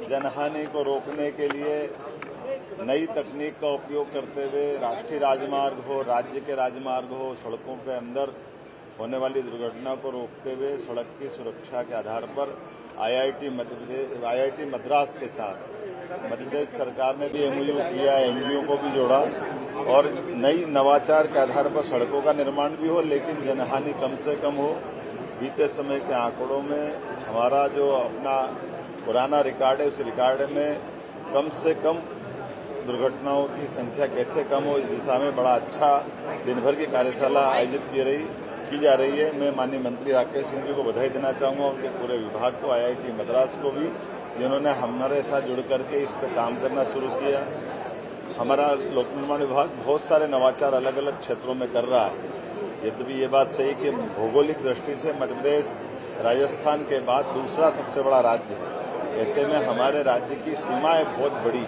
जनहानि को रोकने के लिए नई तकनीक का उपयोग करते हुए राष्ट्रीय राजमार्ग हो, राज्य के राजमार्ग हो, सड़कों के अंदर होने वाली दुर्घटना को रोकते हुए सड़क की सुरक्षा के आधार पर आईआईटी मद्रास के साथ मध्य प्रदेश सरकार ने भी एमओयू किया, एनजीओ को भी जोड़ा और नई नवाचार के आधार पर सड़कों का निर्माण भी हो, लेकिन जनहानि कम से कम हो। बीते समय के आंकड़ों में हमारा जो अपना पुराना रिकॉर्ड है, उस रिकॉर्ड में कम से कम दुर्घटनाओं की संख्या कैसे कम हो, इस दिशा में बड़ा अच्छा दिन भर की कार्यशाला आयोजित की जा रही है। मैं माननीय मंत्री राकेश सिंह जी को बधाई देना चाहूँगा, उनके पूरे विभाग को, आईआईटी मद्रास को भी, जिन्होंने हमारे साथ जुड़ करके इस पर काम करना शुरू किया। हमारा लोक निर्माण विभाग बहुत सारे नवाचार अलग अलग क्षेत्रों में कर रहा है। यद्यपि ये बात सही कि भौगोलिक दृष्टि से मध्य प्रदेश राजस्थान के बाद दूसरा सबसे बड़ा राज्य है। ऐसे में हमारे राज्य की सीमाएं बहुत बड़ी,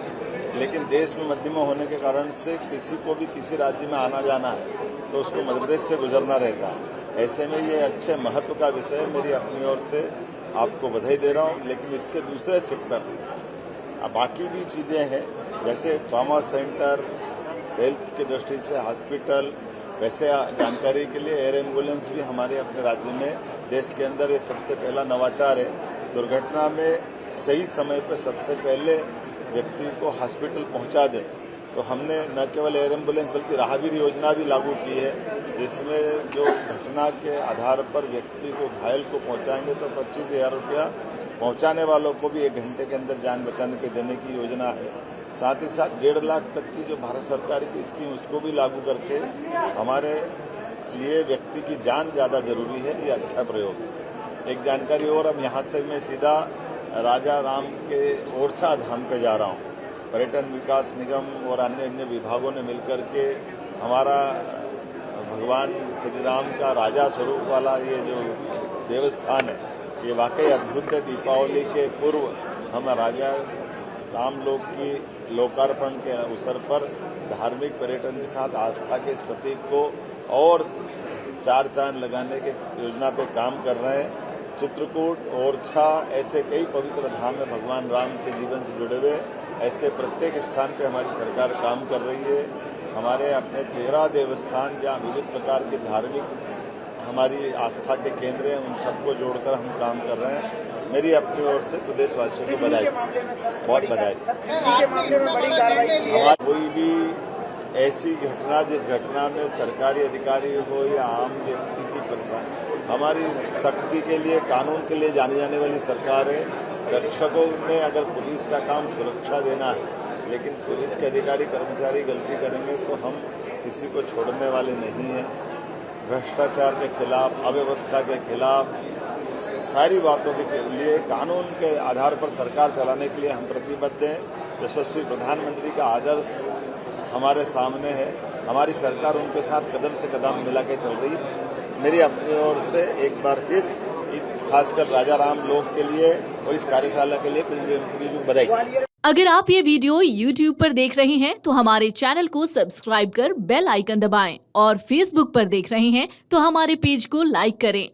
लेकिन देश में मध्यम होने के कारण से किसी को भी किसी राज्य में आना जाना है तो उसको मध्य प्रदेश से गुजरना रहता है। ऐसे में ये अच्छे महत्व का विषय है। मेरी अपनी ओर से आपको बधाई दे रहा हूँ। लेकिन इसके दूसरे सेक्टर बाकी भी चीजें हैं, जैसे ट्रॉमा सेंटर, हेल्थ की दृष्टि से हॉस्पिटल, वैसे जानकारी के लिए एयर एम्बुलेंस भी हमारे अपने राज्य में, देश के अंदर ये सबसे पहला नवाचार है। दुर्घटना में सही समय पर सबसे पहले व्यक्ति को हॉस्पिटल पहुंचा दें, तो हमने न केवल एयर एम्बुलेंस बल्कि राहगीर योजना भी लागू की है, जिसमें जो घटना के आधार पर व्यक्ति को, घायल को पहुंचाएंगे तो 25,000 रुपया, पहुंचाने वालों को भी 1 घंटे के अंदर जान बचाने पे देने की योजना है। साथ ही साथ 1.5 लाख तक की जो भारत सरकार की स्कीम, उसको भी लागू करके हमारे लिए व्यक्ति की जान ज्यादा जरूरी है। ये अच्छा प्रयोग है। एक जानकारी और, अब यहाँ से मैं सीधा राजा राम के ओरछा धाम पे जा रहा हूँ। पर्यटन विकास निगम और अन्य विभागों ने मिलकर के हमारा भगवान श्री राम का राजा स्वरूप वाला ये जो देवस्थान है, ये वाकई अद्भुत है। दीपावली के पूर्व हम राजा राम लोक की लोकार्पण के अवसर पर धार्मिक पर्यटन के साथ आस्था के इस प्रतीक को और 4 चांद लगाने के योजना पे काम कर रहे हैं। चित्रकूट, ओरछा, ऐसे कई पवित्र धाम में भगवान राम के जीवन से जुड़े हुए, ऐसे प्रत्येक स्थान पे हमारी सरकार काम कर रही है। हमारे अपने 13 देवस्थान जहाँ विविध प्रकार के धार्मिक हमारी आस्था के केंद्र हैं, उन सबको जोड़कर हम काम कर रहे हैं। मेरी अपनी ओर से प्रदेशवासियों को बधाई, बहुत बधाई। हमारी कोई भी ऐसी घटना, जिस घटना में सरकारी अधिकारी हो या आम व्यक्ति की परेशानी, हमारी सख्ती के लिए, कानून के लिए जानी जाने वाली सरकार है। रक्षकों ने अगर पुलिस का काम सुरक्षा देना है, लेकिन पुलिस के अधिकारी कर्मचारी गलती करेंगे तो हम किसी को छोड़ने वाले नहीं हैं। भ्रष्टाचार के खिलाफ, अव्यवस्था के खिलाफ, सारी बातों के लिए कानून के आधार पर सरकार चलाने के लिए हम प्रतिबद्ध हैं। यशस्वी प्रधानमंत्री का आदर्श हमारे सामने है। हमारी सरकार उनके साथ कदम से कदम मिला के चल रही है। मेरी अपनी ओर से एक बार फिर खासकर राजा राम लोक के लिए और इस कार्यशाला के लिए प्रधानमंत्री जी को बधाई। अगर आप ये वीडियो YouTube पर देख रहे हैं तो हमारे चैनल को सब्सक्राइब कर बेल आइकन दबाएं, और Facebook पर देख रहे हैं तो हमारे पेज को लाइक करें।